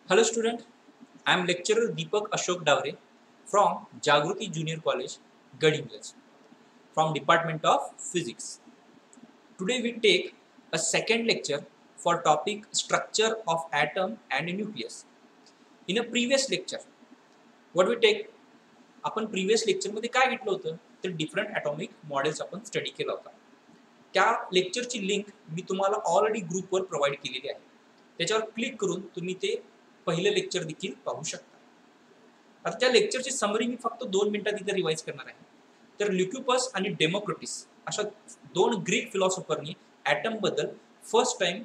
Hello student, I am lecturer Deepak Ashok Davre from Jagruti Junior College, Gadinglaj, from Department of Physics. Today we take a second lecture for topic structure of atom and nucleus. In a previous lecture, what we take आपण previous लेक्चरमध्ये काय घेतलं होतं तर different atomic models आपण study केला होता. त्या लेक्चरची लिंक मी तुम्हाला ऑलरेडी ग्रुपवर प्रोव्हाइड केलेली आहे. त्याच्यावर क्लिक करून तुम्ही ते पहिलं लेक्चर देखील पाहू शकता. आता त्या लेक्चरची समरी मी फक्त 2 मिनिटात इथे रिवाइज करणार आहे. तर ल्युक्युपस आणि डेमोक्रिटस अशा दोन ग्रीक फिलॉसॉफरनी ॲटम बद्दल फर्स्ट टाइम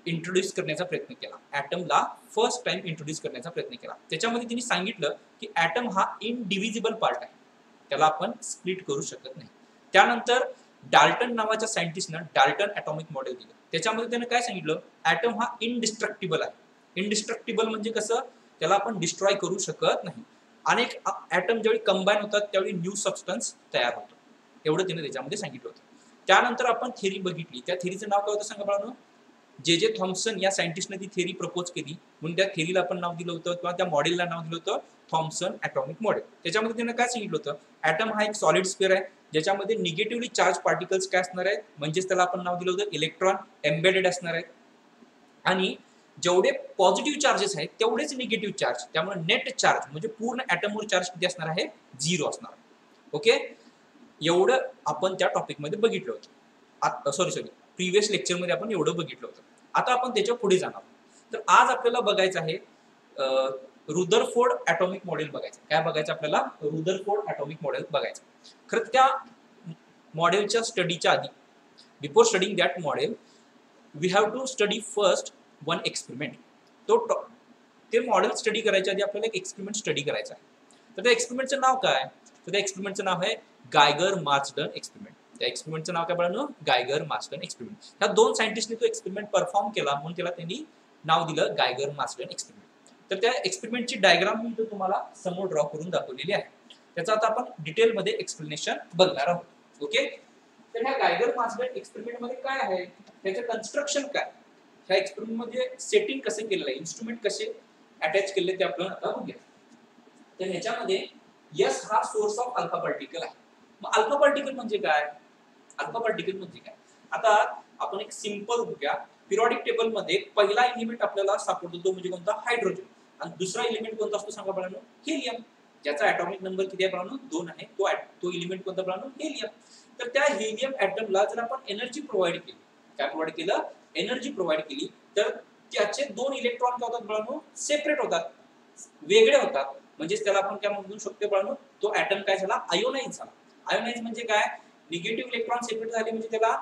इंट्रोड्यूस करण्याचा प्रयत्न केला. ॲटमला फर्स्ट टाइम इंट्रोड्यूस करण्याचा प्रयत्न केला. त्याच्यामध्ये त्यांनी सांगितलं की ॲटम हा इनडिव्हिजिबल पार्ट आहे, त्याला आपण स्प्लिट करू शकत नाही. त्यानंतर डाल्टन नावाच्या सायंटिस्टनं डाल्टन ॲटॉमिक मॉडेल दिलं. त्याच्यामध्ये त्यानं काय सांगितलं, ॲटम हा इनडिस्ट्रक्टिबल आहे. इनडिस्ट्रक्टिबल म्हणजे कसं, त्याला आपण डिस्ट्रॉय करू शकत नाही. अनेक ॲटम ज्यावेळी कंबाईन होतात त्यावेळी न्यू सबस्टन्स तयार होतो, एवढं त्याने त्याच्यामध्ये सांगितलं होतं. त्यानंतर आपण थेरी बघितली. त्या थेरीचं नाव काय होतं सांगा बाळांनो, जे थॉम्सन या सायंटिस्टने ती थेरी प्रपोज केली म्हणून त्या थेरीला आपण नाव दिलं होतं किंवा त्या मॉडेलला नाव दिलं होतं थॉम्सन ॲटॉमिक मॉडेल. त्याच्यामध्ये त्यानं काय सांगितलं होतं, ॲटम हा एक सॉलिड स्फिअर आहे ज्याच्यामध्ये निगेटिव्हली चार्ज पार्टिकल्स काय असणार आहेत, म्हणजेच त्याला आपण नाव दिलं होतं इलेक्ट्रॉन एम्बेडेड असणार आहेत. आणि जेवढे पॉझिटिव्ह चार्जेस आहेत तेवढेच निगेटिव्ह चार्ज, त्यामुळे नेट चार्ज म्हणजे पूर्ण ॲटमवर चार्ज किती असणार आहे, 0 असणार. ओके, एवढं आपण त्या टॉपिकमध्ये बघितलं होतं. सॉरी प्रीवियस लेक्चरमध्ये आपण एवढं बघितलं होतं. आता आपण त्याच्या पुढे जाणार. तर आज आपल्याला बघायचं आहे रुदरफोर्ड ॲटॉमिक मॉडेल बघायचं. काय बघायचं आपल्याला, रुदरफोर्ड ॲटॉमिक मॉडेल बघायचं. खरं त्या मॉडेलच्या स्टडीच्या आधी, before studying that model we have to study first one experiment. ते मॉडेल स्टडी करायच्या आधी आपल्याला एक एक्सपेरिमेंट स्टडी करायचा आहे. तर त्या एक्सपेरिमेंटचं नाव काय, तर त्या एक्सपेरिमेंटचं नाव आहे गायगर मार्चडन एक्सपेरिमेंट. त्या एक्सपेरिमेंटचं नाव काय बाळांनो, गायगर मार्चडन एक्सपेरिमेंट. ह्या दोन सायंटिस्टनी तो एक्सपेरिमेंट परफॉर्म केला म्हणून त्याला त्यांनी नाव दिलं गायगर मार्चडन एक्सपेरिमेंट. तर त्या एक्सपेरिमेंटची डायग्राम मी इथं तुम्हाला समोर ड्रॉ करून दाखवलेली आहे. त्याचं आता आपण डिटेलमध्ये एक्सप्लेनेशन बघणार आहोत. ओके, तर ह्या गायगर मार्चडन एक्सपेरिमेंटमध्ये काय आहे, त्याचं कन्स्ट्रक्शन काय, ह्या एक्सपेरिमेंटमध्ये सेटिंग कसं केलेलं आहे, इन्स्ट्रुमेंट कसे अटॅच केले ते आपण आता बघूया. तर ह्याच्यामध्ये यस हा सोर्स ऑफ अल्फा पार्टिकल आहे. मग अल्फा पार्टिकल म्हणजे काय, अल्फा पार्टिकल म्हणजे काय, आता आपण एक सिंपल बघूया. पिरियडिक टेबल मध्ये पहिला एलिमेंट आपल्याला सापडतो तो म्हणजे कोणता, हायड्रोजन. आणि दुसरा एलिमेंट कोणता असतो सांगा बाळांनो, हेलियम. ज्याचा ॲटॉमिक नंबर किती आहे बाळांनो, 2 आहे. तो एलिमेंट कोणता बाळांनो, हेलियम. तर त्या हेलियम ॲटमला जर आपण एनर्जी प्रोव्हाइड केली, काय प्रोव्हाइड केलं, एनर्जी प्रोव्हाइड केली, तर त्याचे 2 इलेक्ट्रॉन काय होतात बाळांनो, सेपरेट होतात, वेगळे होतात. म्हणजेच त्याला आपण काय म्हणू शकतो बाळांनो, तो ॲटम काय झाला, आयोनाइज झाला. आयोनाइज म्हणजे काय, निगेटिव्ह इलेक्ट्रॉन सेपरेट झाले म्हणजे त्याला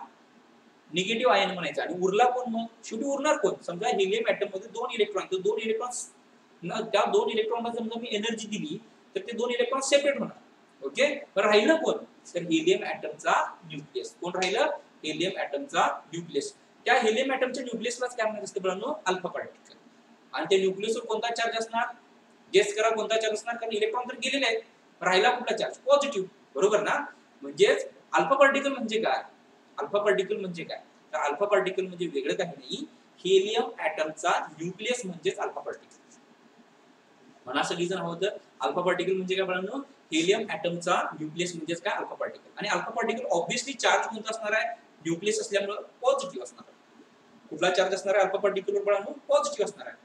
निगेटिव्ह आयन म्हणायचं. आणि उरला कोण, मग शेवटी उरणार कोण, समजा हेलियम ॲटम मध्ये 2 इलेक्ट्रॉन, तर 2 इलेक्ट्रॉन, त्या 2 इलेक्ट्रॉनला समजा मी एनर्जी दिली तर ते 2 इलेक्ट्रॉन सेपरेट होणार. ओके, पण राहिलं कोण, तर हेलियम ॲटमचा न्यूक्लियस. कोण राहिलं, हेलियम ॲटमचा न्यूक्लियस. त्या हेलियम ॲटमच्या न्यूक्लियसलाच काय म्हणत असते बाळांनो, अल्फा पार्टिकल. आणि त्या न्यूक्लियसवर कोणता चार्ज असणार, गेस करा कोणता चार्ज असणार, कारण इलेक्ट्रॉन तर गेलेले आहेत. राहिला कुठला चार्ज, पॉझिटिव्ह, बरोबर ना. म्हणजेच अल्फा पार्टिकल म्हणजे काय, अल्फा पार्टिकल म्हणजे काय, तर अल्फा पार्टिकल म्हणजे वेगळं काही नाही, हेलियम ॲटमचा न्यूक्लियस म्हणजेच अल्फा पार्टिकल. म्हणा सगळीजण हवं तर अल्फा पार्टिकल म्हणजे काय बाळांनो, हेलियम ॲटमचा न्यूक्लियस म्हणजेच काय, अल्फा पार्टिकल. आणि अल्फा पार्टिकल ऑब्व्हियसली चार्ज कोणता असणार आहे, न्यूक्लियस असल्यामुळे पॉझिटिव्ह असणार आहे. कुठला चार्ज असणार आहे अल्फा पार्टिकलवर बाळांनो, पॉझिटिव्ह असणार आहे.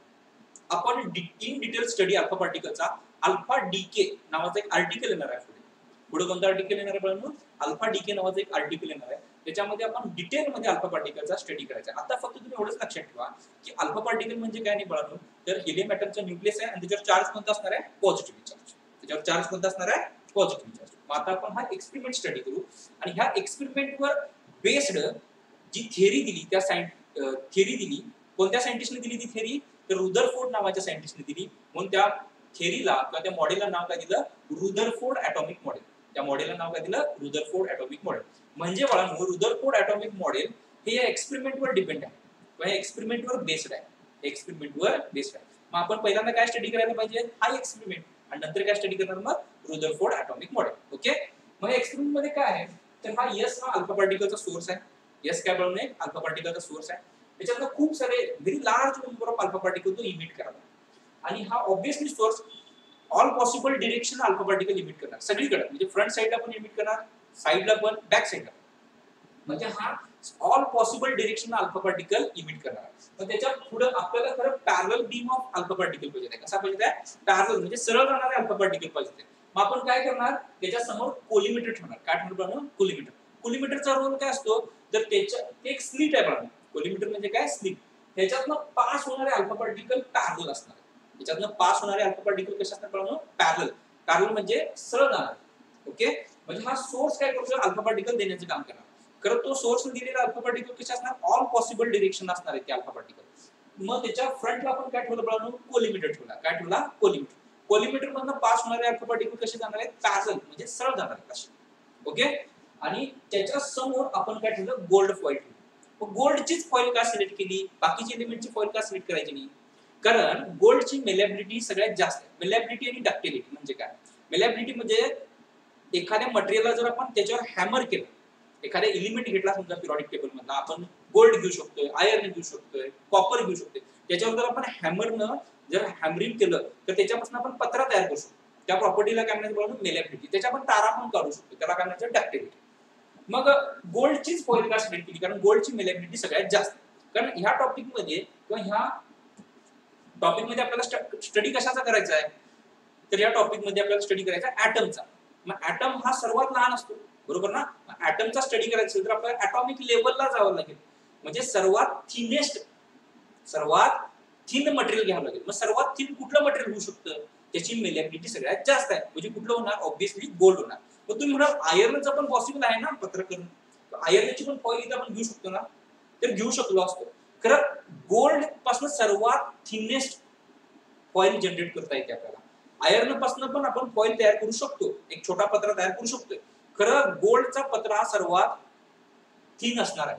आपण इन डिटेल स्टडी अल्फा पार्टिकलचा अल्फा डीके नावाचा एक आर्टिकल येणार आहे. पुढे कोणता आर्टिकल येणार आहे बाळांनो, अल्फा डीके नावाचा एक आर्टिकल येणार आहे. त्याच्यामध्ये आपण डिटेलमध्ये अल्फा पार्टिकलचा स्टडी करायचा आहे. आता फक्त तुम्ही एवढंच लक्षात ठेवा की अल्फा पार्टिकल म्हणजे काय नाही बाळांनो, तर हेलियम ॲटमचा न्यूक्लियस आहे आणि त्याच्यावर चार्ज कोणता असणार आहे, पॉझिटिव्ह चार्ज. त्याच्यावर चार्ज कोणता असणार आहे, पॉझिटिव्ह चार्ज. मग आता आपण हा एक्सपेरिमेंट स्टडी करू. आणि ह्या एक्सपेरिमेंटवर बेस्ड जी थेरी दिली, त्या थेरी दिली, कोणत्या सायंटिस्टने दिली ती थेरी, तर रुदरफोर्ड नावाच्या सायंटिस्टने दिली. म्हणून त्या थेरीला किंवा त्या मॉडेलला नाव काय दिलं, रुदरफोर्ड ॲटॉमिक मॉडेल. त्या मॉडेलला नाव काय दिलं, रुदरफोर्ड ॲटॉमिक मॉडेल. म्हणजे बाळांनो, रुदरफोर्ड ॲटॉमिक मॉडेल हे या एक्सपेरिमेंटवर डिपेंड आहे किंवा एक्सपेरिमेंटवर बेस्ड आहे. एक्सपेरिमेंटवर बेस्ड आहे. मग आपण पहिल्यांदा काय स्टडी करायला पाहिजे, हा एक्सपेरिमेंट, आणि नंतर काय स्टडी करणार, मग रुदरफोर्ड ॲटॉमिक मॉडेल. ओके, मग एक्सपेरिमेंट मध्ये काय आहे, तर हा यस हा अल्फा पार्टिकलचा सोर्स आहे. यस काय बाळांनो, अल्फा पार्टिकलचा सोर्स आहे. त्याच्यातनं खूप सारे very large number of alpha particle तो इमिट करणार आणि हा obviously source all possible direction alpha particle emit करणार सगळीकडे, म्हणजे फ्रंट साइडला पण इमिट करणार, साइडला पण, बॅक साइडला, म्हणजे हा all possible direction alpha particle emit करणार. मग त्याच्या पुढे आपल्याला खरं parallel beam of alpha particle पाहिजे आहे. कसा पाहिजे आहे? पॅरलल म्हणजे सरळ जाणारे अल्फा पार्टिकल पाहिजे. मग आपण काय करणार, त्याच्या समोर कोलिमेटर ठेवणार. काय ठेवणार? कोलिमेटर. कोलिमेटरचा रोल काय असतो, तर त्याच्या एक स्लिट आहे बघा. कोलिमेटर म्हणजे काय? स्लिट. त्याच्यातनं पास होणारे अल्फा पार्टिकल पॅरलल असणार. त्याच्यातनं पास होणारे अल्फा पार्टिकल कसे असतात बघा? पॅरलल. पॅरलल म्हणजे सरळ जाणार. ओके, म्हणजे हा सोर्स काय करतो? अल्फा पार्टिकल देण्याचं काम करणार. खरं तो सोर्स दिलेला अल्फा पार्टिकल कसे असणार? ऑल पॉसिबल डिरेक्शन असणार आहे ते अल्फा पार्टिकल. मग त्याच्या फ्रंटला आपण काय ठेवलं बघा? कोलिमेटर ठेवला. काय ठेवला? कोलिमेटर. कोलिमेटर मधनं पास होणारे अल्फा पार्टिकल कसे जाणार आहेत? पॅरलल म्हणजे सरळ जाणार आहेत असे. ओके, आणि त्याच्या समोर आपण काय ठेवलं? गोल्ड फॉइल ठेवली. मग गोल्डचीच फॉइल का सिलेक्ट केली? बाकीची एलिमेंटची फॉइल का सिलेक्ट करायची नाही? कारण गोल्डची मेलेबिलिटी सगळ्यात जास्त आहे. मेलेबिलिटी आणि डक्टिलिटी म्हणजे काय? मेलेबिलिटी म्हणजे एखाद्या मटेरियलला जर आपण त्याच्यावर हॅमर केलं, एखादा एलिमेंट घेतला समजा पिरियोडिक टेबल मधला, आपण गोल्ड घेऊ शकतोय, आयर्न घेऊ शकतोय, कॉपर घेऊ शकतोय, त्याच्यावर जर आपण हॅमरनं जर हॅमरिंग केलं तर त्याच्यापासून आपण पत्रा तयार करू शकतो. त्या प्रॉपर्टीला काय म्हणायचं? मेलेबिलिटी. त्याच्या आपण तारा पण काढू शकतो, त्याला काय म्हणायचं? डक्टिलिटी. मग गोल्डचीच फॉइल का सिलेक्ट केली? कारण गोल्डची मेलेबिलिटी सगळ्यात जास्त. कारण ह्या टॉपिक मध्ये किंवा ह्या टॉपिक मध्ये आपल्याला स्टडी कशाचा करायचा आहे? तर या टॉपिक मध्ये आपल्याला स्टडी करायचा ऍटमचा. मग ऍटम हा सर्वात लहान असतो, बरोबर ना? ऍटमचा स्टडी करायचा असेल तर आपल्याला ऍटॉमिक लेवलला जावं लागेल, म्हणजे सर्वात थिन मटेरियल घ्यावं लागेल. मग सर्वात थिन कुठलं मटेरियल होऊ शकतं? त्याची मेलेबिलिटी सगळ्यात जास्त आहे, म्हणजे कुठलं होणार? ऑब्विसली गोल्ड होणार. मग तुम्ही म्हणाल आयर्नचं पण पॉसिबल आहे ना पत्र करून, आयर्नची पण फॉइल इथं आपण घेऊ शकतो ना? तर घेऊ शकलो असतो. खरं गोल्ड पासून सर्वात थिनेस्ट फॉइल जनरेट करता येते आपल्याला. आयर्न पासून पण आपण फॉइल तयार करू शकतो, एक छोटा पत्रा तयार करू शकतोय. खरं गोल्डचा पत्रा हा सर्वात थिन असणार आहे.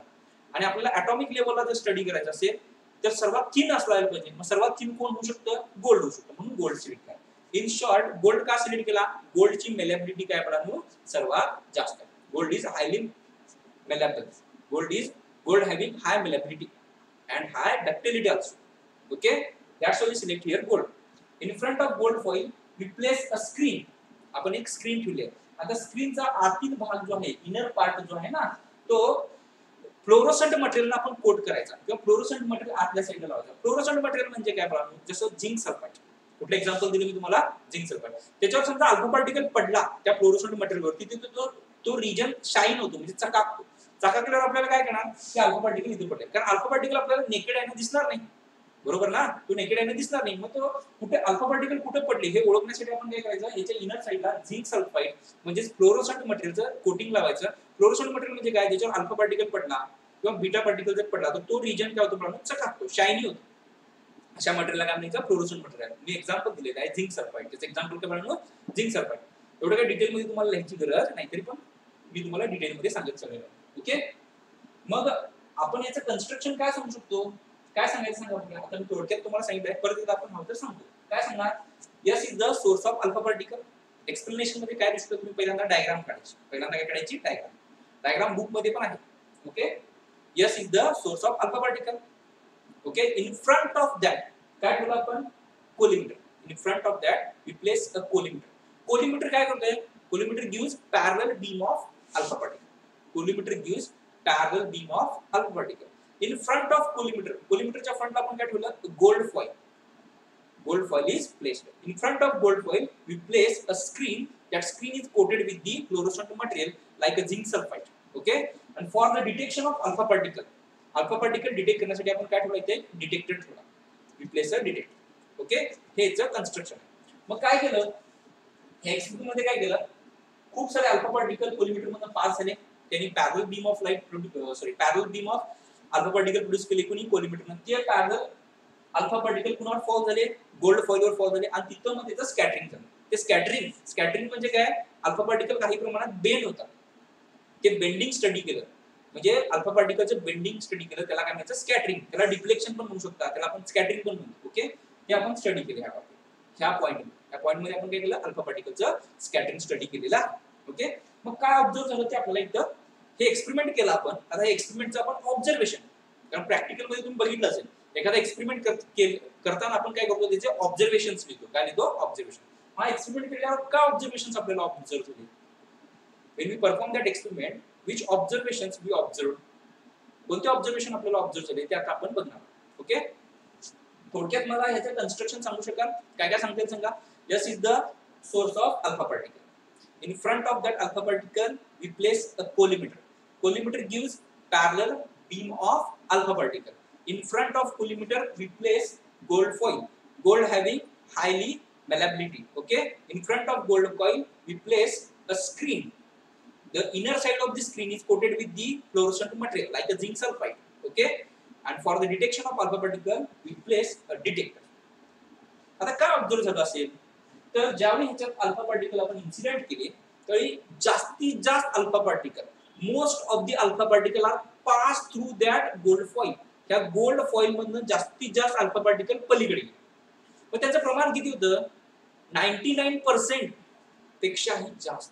आणि आपल्याला ॲटॉमिक लेवलला जर स्टडी करायचं असेल तर सर्वात थिन असला पाहिजे. मग सर्वात थिन कोण होऊ शकतं? गोल्ड होऊ शकतं, म्हणून गोल्ड सिलेक्ट करा. इन शॉर्ट, गोल्ड का सिलेक्ट केला? गोल्डची मेलेबिलिटी काय पडणार? सर्वात जास्त आहे. Gold is highly malleable. Gold having high malleability and high ductility also. Okay, that's why we select here gold. In front of gold foil we place a screen. आपण एक screen ठेवली आहे. आता स्क्रीनचा आतील भाग जो आहे, इनर पार्ट जो आहे ना, तो फ्लोरोसंट मटेरियलला आपण कोट करायचा किंवा फ्लोरोसंट मटेरियल आतल्या साईडला लावायचा. फ्लोरोसंट मटेरियल म्हणजे काय बघा? जसं झिंक सल्फाइड. कुठलं एक्झाम्पल दिलं मी तुम्हाला? Zinc sulphide. त्याच्यावर समजा अल्फा पार्टिकल पडला त्या फ्लोरोसंट मटेरियलवर, तिथे तो रिजन शाईन होतो, म्हणजे चकाकतो. चकाकल्यावर आपल्याला काय करणार? की अल्फा पार्टिकल इथे पडले. कारण अल्फा पार्टिकल आपल्याला नेकेड आयने दिसणार नाही, बरोबर ना? तो नेकेड आयने दिसणार नाही. मग तो कुठे अल्फा पार्टिकल कुठे पडले हे ओळखण्यासाठी आपण काय करायचं? याच्या इनर साइडला झिंक सल्फाइड म्हणजे फ्लोरोसंट मटेरियलचं कोटिंग लावायचं. फ्लोरोसंट मटेरियल म्हणजे काय? ज्याच्यावर अल्फा पार्टिकल पडला किंवा बीटा पार्टिकल जर पडला तर तो रिजन काय होतो? चकाकतो, शायनी होतो. अशा मटेरियलला काय म्हणायचं? Fluorescent material. मी एक्झाम्पल दिलेलं आहे झिंक सल्फाइड. त्याचं एक्झाम्पल काय म्हणून? Zinc sulphide. एवढं काही डिटेलमध्ये तुम्हाला लिहायची गरज नाही, तरी पण मी तुम्हाला डिटेलमध्ये सांगत चाललेलो आहे. ओके, मग आपण याचं कन्स्ट्रक्शन काय सांगू शकतो? काय सांगायचं सांगा आपल्याला? आता मी थोडक्यात तुम्हाला सांगितलंय, परत एकदा आपण हवं तर सांगतो. काय सांगणार? Yes is the source of alpha particle. Explanation मध्ये काय दिसतं? तुम्ही पहिल्यांदा डायग्राम काढायची. पहिल्यांदा काय काढायची? डायग्राम. डायग्राम बुक मध्ये पण आहे. Okay, yes is the source of alpha particle. Okay, in front of that काय ठेवलं आपण? Collimator. In front of that we place a collimator. Collimator काय करतोय? Collimator gives parallel beam of alpha particle. Collimator gives parallel beam of alpha particle. In front of collimator च्या फ्रंटला आपण काय ठेवलं? Gold foil. Gold foil is placed. In front of gold foil we place a screen. That screen is coated with the fluorescent material like a zinc sulfide. Okay, and for the detection of alpha particle detect करण्यासाठी आपण काय ठेवलं? इथे detector ठेवला. We place a detector. Okay, हे याचं construction आहे. मग काय केलं? हे एक्सपेरिमेंट मध्ये काय केलं? खूप सारे अल्फा पार्टिकल कोलिमेटर मधून पास झाले. त्यांनी parallel beam of alpha particle produce केले कोणी? कोलिमेटरनं. ते पॅरलल अल्फा पार्टिकल कुणावर फॉल झाले? गोल्ड फॉइलवर फॉल झाले आणि तिथं मग त्याचं स्कॅटरिंग झालं. ते स्कॅटरिंग म्हणजे काय? अल्फा पार्टिकल काही प्रमाणात बेंड होतात. ते बेंडिंग स्टडी केलं, म्हणजे अल्फा पार्टिकलचं बेंडिंग स्टडी केलं, त्याला काय म्हणायचं? स्कॅटरिंग. त्याला डिफ्लेक्शन पण म्हणू शकता, त्याला आपण स्कॅटरिंग पण म्हणतो. ओके, हे आपण स्टडी केले ह्या पॉइंटमध्ये आपण काय केलं? अल्फा पार्टिकलचं स्कॅटरिंग स्टडी केलेला. ओके, मग काय ऑब्झर्व झालं ते आपल्याला इथं हे एक्सपेरिमेंट केला आपण. आता हे एक्सपेरिमेंटचं आपण ऑब्झर्वेशन कारण प्रॅक्टिकल मध्ये तुम्ही बघितलं असेल, एखादा एक्सपेरिमेंट करताना आपण काय करतो, त्याचे ऑब्झर्वेशन्स लिहितो. काय लिहितो? ऑब्झर्वेशन. हा एक्सपेरिमेंट केल्यावर काय ऑब्झर्वेशन्स आपल्याला ऑब्झर्व झाले? when we perform that experiment, which observations we observed, कोणते ऑब्झर्वेशन आपल्याला ऑब्झर्व झाले ते आता आपण बघणार. ओके, थोडक्यात मला ह्याचं कन्स्ट्रक्शन सांगू शकाल? काय काय सांगता येईल सांगा. Yes is the source of alpha particle. In front of that alpha particle, we place a collimator. Collimator gives parallel beam of alpha particle. In front of collimator, we place gold foil. Gold having highly malleability. Okay. In front of gold foil, we place a screen. The inner side of the screen is coated with the fluorescent material, like a zinc sulfide. Okay. And for the detection of alpha particle, we place a detector. आता काय observe झालं असेल, तर ज्यावेळी ह्याच्यात alpha particle आपण incident केले, त्यावेळी जास्तीत जास्त alpha particle, most of the alpha particle are pass through that gold foil. त्या गोल्ड फॉइल मधनं जास्तीत जास्त अल्फा पार्टिकल पलीकडे गेले. पण त्याचं प्रमाण किती होतं? 99% पेक्षाही जास्त.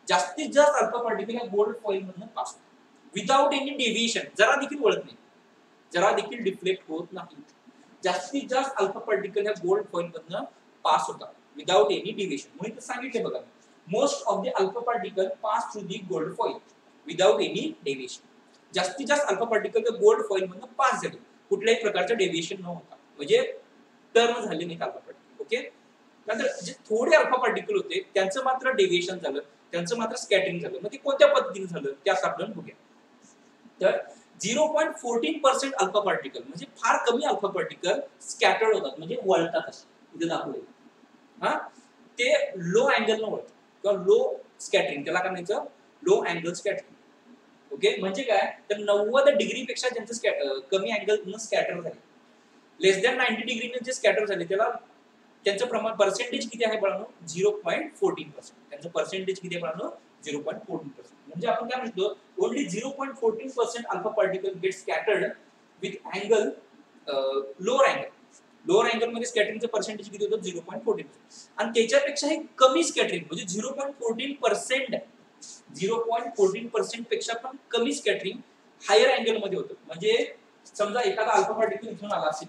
जास्तीत जास्त अल्फा पार्टिकल या गोल्ड फॉइल मधनं पास होतात विदाउट एनी डेव्हिएशन. जरा देखील वळत नाही, जरा देखील डिफ्लेक्ट होत नाही. जास्तीत जास्त अल्फा पार्टिकल या गोल्ड फॉइल मधनं पास होतात विदाउट एनी डेव्हिएशन. म्हणून सांगितले बघा, most of the alpha particle pass through the gold foil without any deviation. जास्तीत जास्त अल्फा पार्टिकल गोल्ड फॉइल मधनं पास झाले कुठल्याही प्रकारचं डेव्हिएशन न होता, म्हणजे टर्न झाले नाही अल्फा पार्टिकल. ओके, नंतर जे थोडे अल्फा पार्टिकल होते त्यांचं मात्र डेव्हिएशन झालं, त्यांचं मात्र स्कॅटरिंग झालं. मग ते कोणत्या पद्धतीने झालं त्यास आपण बघूया. तर 0.14% अल्फा पार्टिकल म्हणजे फार कमी अल्फा पार्टिकल स्कॅटर्ड होतात, म्हणजे वळतात. असे इथे दाखवले हा, ते लो अँगल न वळतात किंवा लो स्कॅटरिंग, त्याला काय म्हणायचं? Low angle scattering. ओके, म्हणजे काय, तर 90 डिग्री पेक्षा ज्यांचं कमी अँगल न स्कॅटर झाले, लेस दॅन 90 डिग्रीने जे स्कॅटर झाले, त्याला त्यांचं प्रमाण पर्सेंटेज किती आहे बाळांनो? 0.14%. त्यांचं पर्सेंटेज किती आहे बाळांनो? 0.14%. म्हणजे आपण काय म्हणतो, only 0.14% alpha particle gate scattered with angle lower angle. Lower angle मध्ये स्कॅटरिंगचं पर्सेंटेज किती होतं? 0.14%. आणि त्याच्यापेक्षाही कमी स्कॅटरिंग म्हणजे 0.14%, 0.14% पेक्षा पण कमी स्कॅटरिंग हायर अँगल मध्ये होतं. म्हणजे समजा एखादा अल्फा पार्टिकल इथून आला असेल,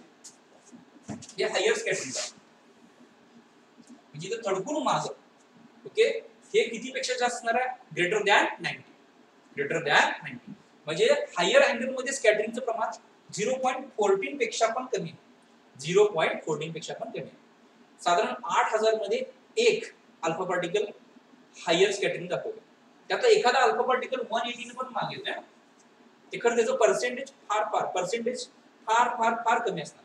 हे हायर स्कॅटरिंग म्हणजे इथं थडकून मागं. ओके, हे किती पेक्षा जास्त असणार आहे? Greater than 90. ग्रेटर दॅन 90 म्हणजे हायर अँगल मध्ये स्कॅटरिंगचं प्रमाण 0.14 पेक्षा पण कमी आहे. 0.14 पेक्षा पण कमी आहे. साधारण 8000 मध्ये एक अल्फा पार्टिकल हायर स्कॅटरिंग दाखवलं. त्यातला एखादा अल्फा पार्टिकल 180 ने पण मागे येतोय, ते खरं त्याचं पर्सेंटेज फार फार कमी असणार.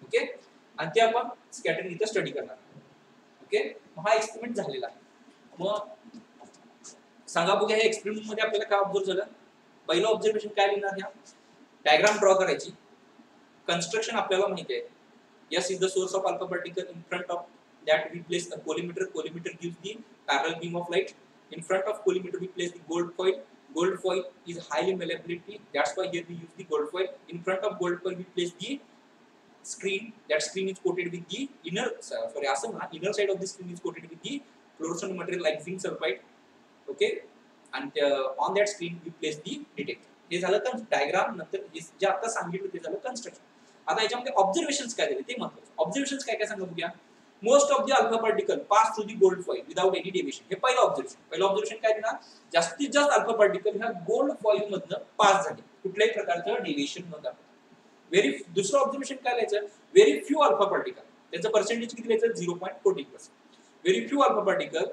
ओके, आणि ते आपण स्कॅटरिंग इथं स्टडी करणार. ओके, हा एक्सपेरिमेंट झालेला आहे. मग सांगा बघूया, ह्या एक्सपेरिमेंट मध्ये आपल्याला काय ऑब्झर्व झालं? पहिलं ऑब्झर्वेशन काय लिहिणार? ह्या डायग्राम ड्रॉ करायची. कन्स्ट्रक्शन आपल्याला माहिती आहे. Yes is the source of alpha particle. In front of that we place a collimator. Collimator gives the parallel beam of light. In front of collimator we place the gold foil. Gold foil is highly malleability, that's why here we use the gold foil. In front of gold foil we place the screen. That screen is coated with the inner side of the screen is coated with the fluorescent material like zinc sulfide. Okay, and on that screen we place the detector. हे झालं तर diagram. नंतर जे आता सांगितलं ते झालं construction. आता याच्यामध्ये ऑब्झर्वेशन्स काय झाले ते महत्त्वाचं. ऑब्झर्वेशन्स काय काय सांगा बघूया. Most of the alpha particle pass through the gold foil without any deviation. हे पहिलं ऑब्झर्वेशन. पहिलं ऑब्झर्वेशन काय देणार? जास्तीत जास्त अल्फा पार्टिकल ह्या गोल्ड फॉइल मधनं पास झाले कुठल्याही प्रकारचं डेव्हिएशन न दाखवता. दुसरं ऑब्झर्वेशन काय लिहायचं? Very few alpha particle. त्याचं पर्सेंटेज किती लिहायचं? 0.14%. Very few alpha particle,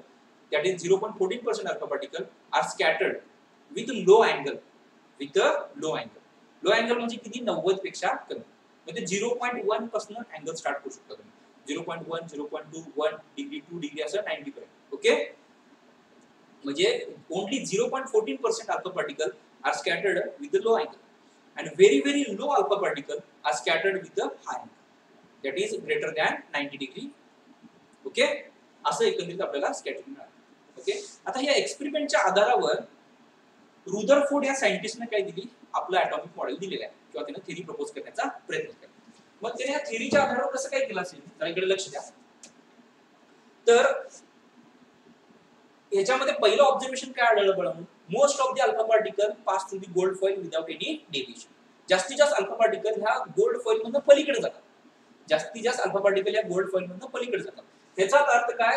that is 0.14% alpha particle are scattered with low angle. Low angle म्हणजे किती? 90 पेक्षा कमी. म्हणजे 0.1 पासून अँगल स्टार्ट करू शकता तुम्ही. 0.1, 0.2, 1 डिग्री, 2 डिग्री असं 90 पर्यंत. ओके, म्हणजे only 0.14% alpha particle are scattered with low angle and very low alpha particle are scattered with the high angle, that is greater than 90 degree. Okay, असं एकंदरीत आपल्याला स्कॅटरिंग मिळालं. ओके, आता या एक्सपेरिमेंटच्या आधारावर रुदरफोर्ड या सायंटिस्टने काय दिली? आपलं ॲटॉमिक मॉडेल दिलेलं आहे किंवा त्याने थेरी प्रपोज करण्याचा प्रयत्न केला. मग त्याने या थेरीच्या आधारावर कसं काय केलं असेल तर इकडे लक्ष द्या. तर याच्यामध्ये पहिलं ऑब्झर्वेशन काय आढळलं बघा? Most of the alpha particle pass through the gold foil without any deviation. जास्तीत जास्त अल्फा पार्टिकल ह्या गोल्ड फॉइल मधून पलीकडे जातात. जास्तीत जास्त अल्फा पार्टिकल या गोल्ड फॉइल मधून पलीकडे जातात. त्याचा अर्थ काय,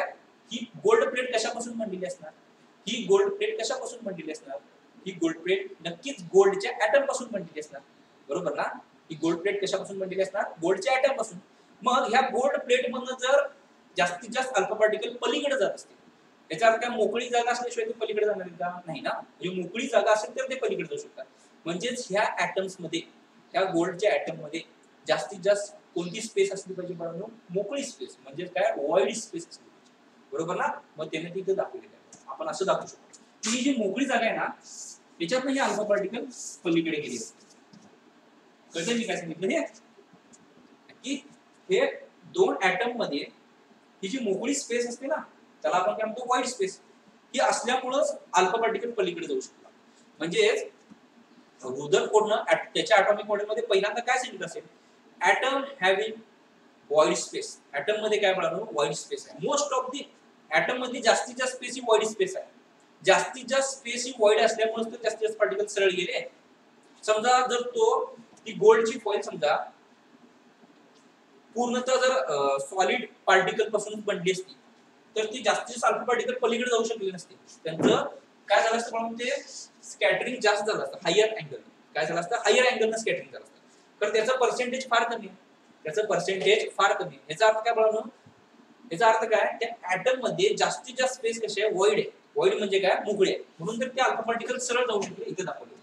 ही गोल्ड प्लेट कशापासून बनलेली असणार, ही गोल्ड प्लेट कशापासून बनलेली असणार, ही गोल्ड प्लेट नक्कीच गोल्डच्या ऍटम पासून बनलेली असणार. बरोबर ना, ही गोल्ड प्लेट कशापासून बनलेली असणार, गोल्डच्या ऍटम पासून. मग ह्या गोल्ड प्लेट मधून जर जास्तीत जास्त अल्फा पार्टिकल पलीकडे जात असतील, याचा अर्थ काय मोकळी जागा असल्याशिवाय ते पलीकडे जाणार का, नाही ना. म्हणजे मोकळी जागा असेल तर ते पलीकडे जाऊ शकतात. म्हणजेच ह्या ऍटम्स मध्ये, ह्या गोल्डच्या ऍटम मध्ये जास्तीत जास्त कोणती स्पेस असली पाहिजे बाळांनो, मोकळी स्पेस, म्हणजे काय, वॉइड स्पेस असली पाहिजे. बरोबर ना. मग त्याने तिथे दाखवलेलं आहे. आपण असं दाखवू शकतो की ही जी मोकळी जागा आहे ना, त्याच्यातनं हे अल्फा पार्टिकल पलीकडे गेले. कळतं मी काय सांगितलं हे, की हे दोन ऍटम मध्ये ही जी मोकळी स्पेस असते ना, त्याला आपण काय म्हणतो, वाईड स्पेस, ही असल्यामुळेच अल्फा पार्टिकल पलीकडे जाऊ शकतात. म्हणजेच रुदरफोर्डनं त्याच्या ॲटॉमिक मॉडेलमध्ये पहिल्यांदा काय सांगितलं असेल, atom having wide space. Atom मध्ये काय म्हणालो, वाईड स्पेस आहे. मोस्ट ऑफ दी ॲटम मध्ये जास्तीत जास्त स्पेस ही वाईड स्पेस आहे. जास्तीत जास्त स्पेस ही वाईड असल्यामुळे तर जास्तीत जास्त पार्टिकल सरळ गेले. समजा जर ती गोल्डची फॉइल समजा पूर्णतः जर सॉलिड पार्टिकल पासून बनली असती, तर ती जास्तीत जास्त अल्फा पार्टिकल पलीकडे जाऊ शकले नसते. त्यांचं काय झालं असतं म्हणून, ते स्कॅटरिंग जास्त झालं असतं, हायर अँगल. काय झालं असतं, हायर अँगलनं स्कॅटरिंग झालं असतं. तर त्याचं पर्सेंटेज फार कमी आहे, त्याचं पर्सेंटेज फार कमी आहे. याचा अर्थ काय बघा, याचा अर्थ काय, त्या ॲटम मध्ये जास्तीत जास्त स्पेस कशी आहे, वॉइड आहे. वॉइड म्हणजे काय, मोकळी आहे. म्हणून तर ते अल्फा पार्टिकल सरळ जाऊ शकले. इथे दाखवले,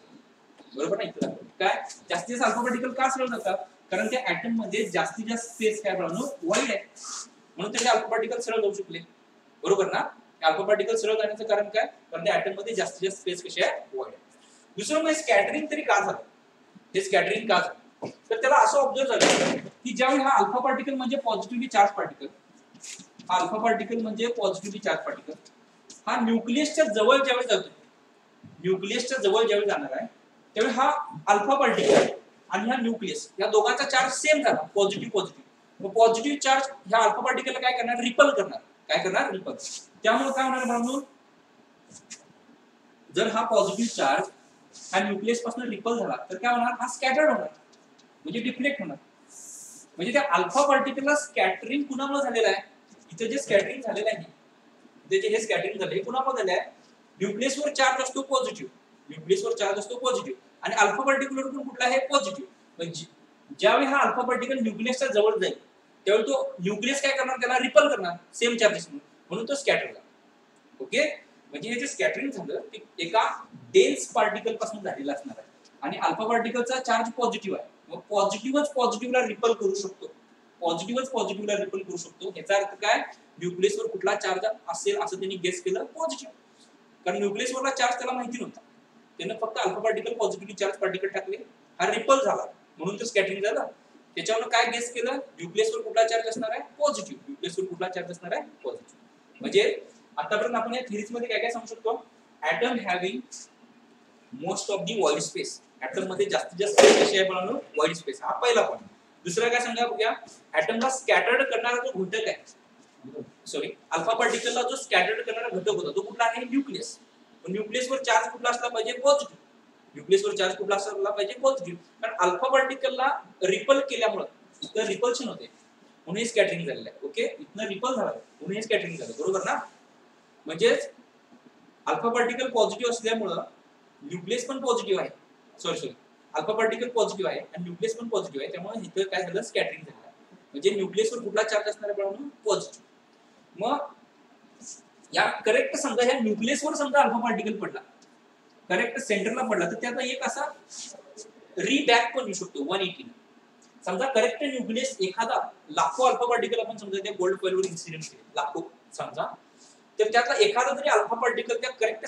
बरोबर ना, इथे दाखवले. काय जास्तीत जास्त अल्फा पार्टिकल का सरळ जातात, कारण त्या ॲटम मध्ये जास्तीत जास्त स्पेस काय बघा, वॉइड आहे. म्हणून ते अल्फा पार्टिकल सरळ जाऊ शकले. बरोबर ना. अल्फा पार्टिकल सरळ जाण्याचं कारण काय, कारण त्या ॲटम मध्ये जास्तीत जास्त स्पेस कशी आहे, वॉइड आहे. दुसरं म्हणजे स्कॅटरिंग तरी का झालं, हे स्कॅटरिंग का झालं, तर त्याला असं ऑब्झर्व झालं की ज्यावेळी हा अल्फा पार्टिकल म्हणजे पॉझिटिव्हली चार्ज पार्टिकल, हा अल्फा पार्टिकल म्हणजे पॉझिटिव्हली चार्ज पार्टिकल, हा न्यूक्लियसच्या जवळ ज्यावेळी जातो, न्यूक्लियसच्या जवळ ज्यावेळी जाणार आहे, त्यावेळी हा अल्फा पार्टिकल आणि हा न्यूक्लियस या दोघांचा चार्ज सेम झाला, पॉझिटिव्ह पॉझिटिव्ह. मग पॉझिटिव्ह चार्ज ह्या अल्फा पार्टिकलला काय करणार, रिपल करणार. काय करणार, रिपल. त्यामुळे काय होणार म्हणून, जर हा पॉझिटिव्ह चार्ज हा न्यूक्लियस पासून रिपल झाला तर काय होणार, हा स्कॅटर्ड होणार, म्हणजे डिफ्लेक्ट होणार. म्हणजे त्या अल्फा पार्टिकलला स्कॅटरिंग कुणामुळे झालेलं आहे, इथे जे स्कॅटरिंग झालेलं आहे, इथे जे हे स्कॅटरिंग झाले हे कुणामुळे झाले आहे, न्यूक्लियसवर चार्ज असतो पॉझिटिव्ह, न्यूक्लियसवर चार्ज असतो पॉझिटिव्ह, आणि अल्फा पार्टिकलवर पण कुठला आहे, पॉझिटिव्ह. म्हणजे ज्यावेळी हा अल्फा पार्टिकल न्यूक्लियसच्या जवळ जाईल, त्यावेळी तो न्यूक्लियस काय करणार, त्याला रिपल करणार सेम चार्जेस, म्हणून तो स्कॅटर झाला. ओके. म्हणजे हे जे स्कॅटरिंग झालं ते एका डेन्स पार्टिकल पासून झालेलं असणार आहे, आणि अल्फा पार्टिकलचा चार्ज पॉझिटिव्ह आहे. मग पॉझिटिव्हच पॉझिटिव्हला रिपल करू शकतो, पॉझिटिव्हच पॉझिटिव्हला रिपल करू शकतो. याचा अर्थ काय, न्यूक्लियसवर कुठला चार्ज असेल असं त्यांनी गेस केलं, पॉझिटिव्ह. कारण न्यूक्लियसवरला चार्ज त्याला माहिती नव्हता, त्याने फक्त alpha particle positively charge particle टाकले, हा रिपल झाला, म्हणून ते स्कॅटरिंग झालं. त्याच्यावर काय गेस केलं, न्यूक्लियसवर कुठला चार्ज असणार आहे, पॉझिटिव्ह. न्यूक्लियसवर कुठला चार्ज असणार आहे, पॉझिटिव्ह. म्हणजे आतापर्यंत आपण या थिअरीज मध्ये काय काय सांगू शकतो, atom having most of the wide space. Atom मध्ये जास्तीत जास्त स्पेस कशी आहे म्हणून, वाईड स्पेस. हा पहिला पॉईंट. दुसरा काय सांगा बघूया, ॲटमला स्कॅटर्ड करणारा जो घटक आहे, सॉरी अल्फा पार्टिकलला जो स्कॅटर्ड करणारा घटक होता तो कुठला आहे, न्यूक्लियस. न्यूक्लियसवर चार्ज कुठला असला पाहिजे, पॉझिटिव्ह. न्यूक्लियसवर चार्ज कुठला असला पाहिजे, पॉझिटिव्ह. कारण अल्फा पार्टिकलला रिपल केल्यामुळे तर रिपल्शन होते, म्हणून हे स्कॅटरिंग झालेलं आहे. ओके, इथनं रिपल झालं म्हणून हे स्कॅटरिंग झालं, बरोबर ना. म्हणजेच अल्फा पार्टिकल पॉझिटिव्ह असल्यामुळे न्यूक्लियस पण पॉझिटिव्ह आहे, सॉरी अल्फा पार्टिकल पॉझिटिव्ह आहे आणि न्यूक्लियस पण पॉझिटिव्ह आहे, त्यामुळे इथं काय झालं, स्कॅटरिंग झालं. म्हणजे न्यूक्लियसवर कुठला चार्ज असणार आहे म्हणून, पॉझिटिव्ह. मग या करेक्ट समजा ह्या न्यूक्लियसवर समजा अल्फा पार्टिकल पडला, करेक्ट सेंटरला पडला, तर त्याचा एक असा रीबॅक पण येऊ शकतो 180. समजा करेक्ट न्यूक्लियस एखादा लाखो अल्फा पार्टिकल आपण समजा त्या गोल्ड कॉइलवर इन्सिडेंट केले, लाखो समजा, तर त्यातला एखादा जरी अल्फा पार्टिकल त्या करेक्ट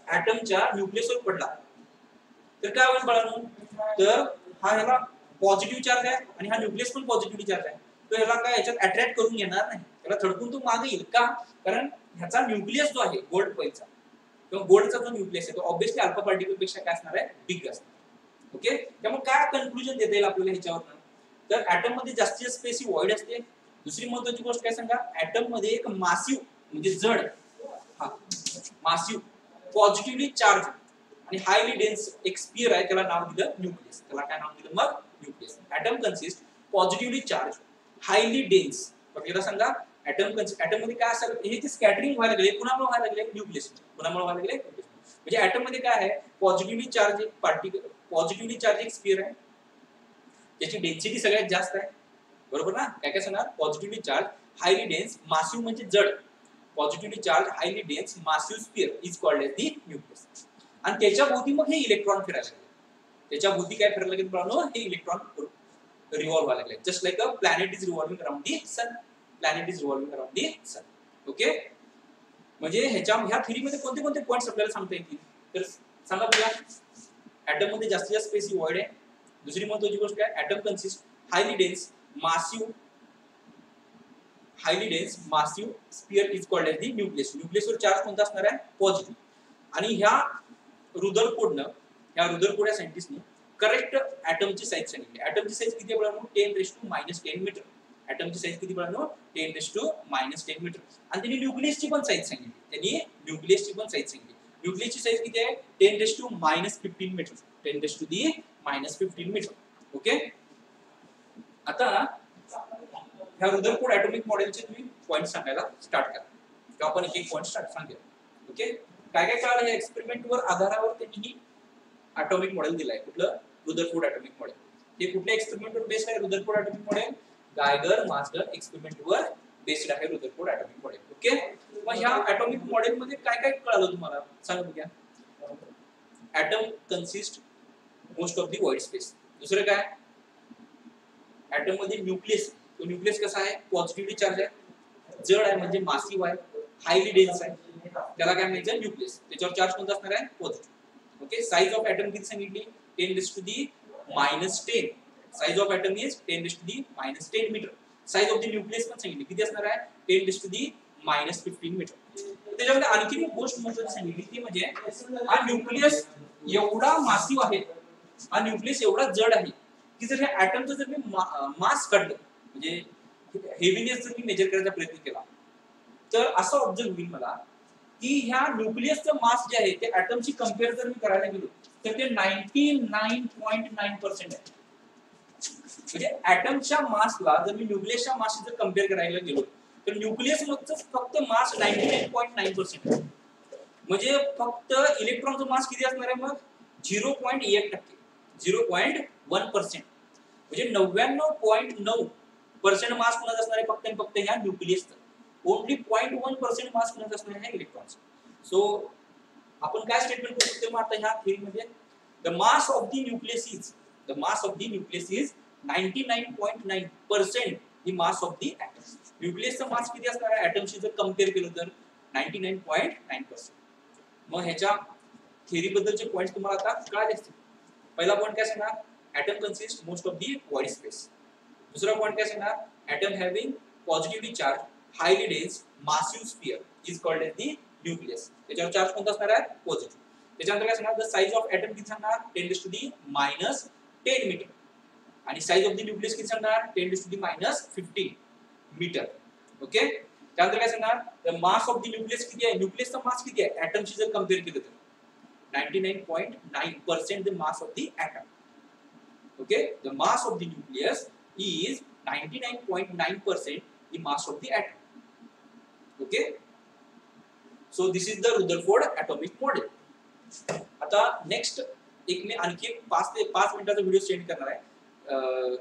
ॲटमच्या न्यूक्लियसवर पडला तर काय होईल बाळांनो, तर हा ह्याला पॉझिटिव्ह चार्ज आहे आणि हा न्यूक्लियस पण पॉझिटिव्ह चार्ज आहे, तो ह्याला काय याच्यात अट्रॅक्ट करून घेणार नाही, त्याला थडकून तो मागे येईल. का, कारण ह्याचा न्यूक्लियस जो आहे गोल्ड कॉइलचा किंवा गोल्डचा जो न्यूक्लियस आहे तो ऑब्व्हियसली अल्फा पार्टिकल पेक्षा काय असणार आहे, बिग असणार. ओके. त्यामुळे काय कन्क्लुजन देता येईल आपल्याला ह्याच्यावर, तर ॲटम मध्ये जास्तीत जास्त स्पेस ही वॉइड असते. दुसरी महत्त्वाची गोष्ट काय सांगा, ॲटम मध्ये एक मासिव म्हणजे जड, हा मासिव पॉझिटिव्हली चार्ज आणि हायली डेन्स एक स्पियर आहे, त्याला नाव दिलं न्यूक्लियस. त्याला काय नाव दिलं मग? Nucleus. Atom consist positively charge highly dense. बघा सांगा, ॲटम मध्ये काय असेल, हे जे स्कॅटरिंग व्हायला लागले कुणामुळे व्हायला लागले? न्यूक्लियस. कुणामुळे व्हायला लागले? म्हणजे ॲटम मध्ये काय आहे, पॉझिटिव्हली चार्ज एक पार्टिकल, पॉझिटिव्हली चार्ज एक स्पियर आहे, त्याची डेन्सिटी सगळ्यात जास्त आहे, बरोबर ना? काय काय सांगणार? Positively charge highly dense massive म्हणजे जड, positively charge highly dense massive sphere is called as the nucleus. आणि त्याच्या भोवती मग हे इलेक्ट्रॉन फिरायला लागले. त्याच्या भोवती काय फिरायला लागले मित्रांनो? हे इलेक्ट्रॉन रिव्हॉल्व व्हायला लागले. Just like a planet is revolving around the sun. Planet is revolving around the sun. Okay, म्हणजे ह्या थेरीमध्ये कोणते कोणते पॉइंट्स आपल्याला सांगता येतील तर सांगा बघा. ॲटम मध्ये जास्तीत जास्त स्पेस व्हॉइड आहे. दुसरी महत्त्वाची गोष्ट आहे, atom consist highly dense massive sphere is called as the nucleus. न्यूक्लियसवर चार्ज कोणता असणार आहे? पॉझिटिव्ह. आणि ह्या रुदरफोर्ड या सायंटिस्टनी करेक्ट ॲटमची साईज सांगितली. ॲटमची साईज किती आहे बघा? 10⁻⁻10 मीटर. ॲटमची साईज किती बघा? 10⁻⁻10 मीटर. आणि त्यांनी न्यूक्लियसची पण साईज सांगितली. न्यूक्लियसची साईज किती आहे? 10⁻⁻15 मीटर. 10⁻⁻15 मीटर. ओके, आता ह्या रुदरफोर्ड ॲटॉमिक मॉडेलचे तुम्ही पॉइंट सांगायला स्टार्ट करा, किंवा आपण एक पॉइंट सांगूया. ओके, काय काय कळालं? या एक्सपेरिमेंटवर आधारावर त्यांनी ॲटॉमिक मॉडेल दिलाय. कुठलं? Rutherford atomic model. हे कुठल्या एक्सपेरिमेंटवर बेस्ड आहे? Rutherford atomic model Geiger Marshall एक्सपेरिमेंटवर बेस्ड आहे रुदरफोर्ड ॲटॉमिक मॉडेल. ओके, मग ह्या ॲटॉमिक मॉडेल मध्ये काय काय कळालं तुम्हाला सांगा बघूया. Atom consist most of the white space. दुसरं काय? ॲटम मध्ये न्यूक्लियस. तो न्यूक्लियस कसा आहे? पॉझिटिव्हली चार्ज आहे, जड आहे म्हणजे मासिव्ह आहे, हायली डेन्स आहे, त्याला काय म्हणायचं? न्यूक्लियस. त्याच्यावर चार्ज कोणता असणार आहे? Positive. Okay, size of atom किती सांगितली? 10⁻⁻10. Size of atom is 10⁻⁻10 metre. Size of the nucleus पण सांगितली, किती असणार आहे? 10⁻⁻15 मीटर. त्याच्यामध्ये आणखी एक गोष्ट महत्त्वाची सांगितली, ती म्हणजे हा न्यूक्लियस एवढा मासिव्ह आहे, हा न्यूक्लियस एवढा जड आहे की जर ह्या ॲटमचं जर मी मास काढलं, म्हणजे हेवीनेस जर मी मेजर करायचा प्रयत्न केला, तर असं ऑब्झर्व होईल मला की ह्या न्यूक्लियसचं मास जे आहे ते ॲटमशी कंपेअर जर मी करायला गेलो तर ते 99.9% आहे. म्हणजे ॲटमच्या मासला जर मी न्यूक्लियसच्या मासशी जर कंपेअर करायला गेलो तर न्यूक्लियस मधचं फक्त मास 99.9% आहे. म्हणजे फक्त इलेक्ट्रॉनचं मास किती असणार आहे मग? 0.1%, 0.1%. म्हणजे 99.9% मास कुणाचा असणार आहे? फक्त आणि फक्त ह्या न्यूक्लियसचा. ओनली 0.1% मास कुणाचा असणार आहे? इलेक्ट्रॉनचा. सो आपण काय स्टेटमेंट करू शकतो मग आता ह्या थेरीमध्ये? The mass of the nucleus is 99.9% the mass of the atom. न्यूक्लियसचा मास किती असणार आहे ॲटमशी जर कंपेअर केलं तर? 99.9%. मग ह्याच्या थेरी बद्दलचे पॉइंट्स तुम्हाला आता कळाले असतील. पहिला पॉइंट काय सांगणार? Atom consist most of the white space. दुसरा पॉइंट काय सांगणार? Atom having positively charge highly dense massive sphere is called as the nucleus. त्याच्यावर चार्ज कोणता असणार आहे? पॉझिटिव्ह. त्याच्यानंतर काय सांगणार? द साइज ऑफ ॲटम किती सांगणार? 10⁻⁻10 मीटर. आणि साइज ऑफ द न्यूक्लियस किती सांगणार? 10⁻⁻15 मीटर. ओके, त्यानंतर काय सांगणार? The mass of the nucleus किती आहे? न्यूक्लियसचा मास किती आहे ॲटमशी जर कंपेअर केलं तर? 99.9% the mass of the atom. Okay, the mass of the nucleus is 99.9% the mass of the atom. Okay, so this is the Rutherford atomic model. आता next एक मी आणखी 5 मिनिटाचा व्हिडिओ सेंड करणार आहे,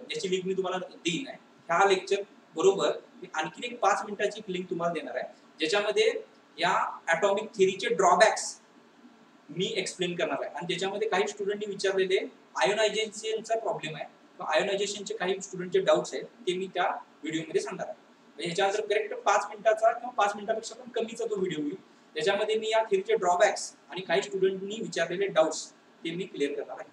ज्याची लिंक मी तुम्हाला देईन आहे. ह्या लेक्चर बरोबर मी आणखी एक 5 मिनिटाची लिंक तुम्हाला देणार आहे, ज्याच्यामध्ये या ॲटॉमिक थेरीचे ड्रॉबॅक्स मी एक्सप्लेन करणार आहे. आणि त्याच्यामध्ये काही स्टुडंटनी विचारलेले आयोनायझेशनचा प्रॉब्लेम आहे, आयोनायझेशनचे काही स्टुडंटचे डाऊट्स आहेत, ते मी त्या व्हिडिओमध्ये सांगणार आहे. ह्याच्यानंतर करेक्ट 5 मिनिटाचा किंवा 5 मिनिटापेक्षा पण कमीचा तो व्हिडिओ होईल, त्याच्यामध्ये मी या थेरीचे ड्रॉबॅक्स आणि काही स्टुडंटनी विचारलेले डाऊट्स ते मी क्लिअर करणार आहे.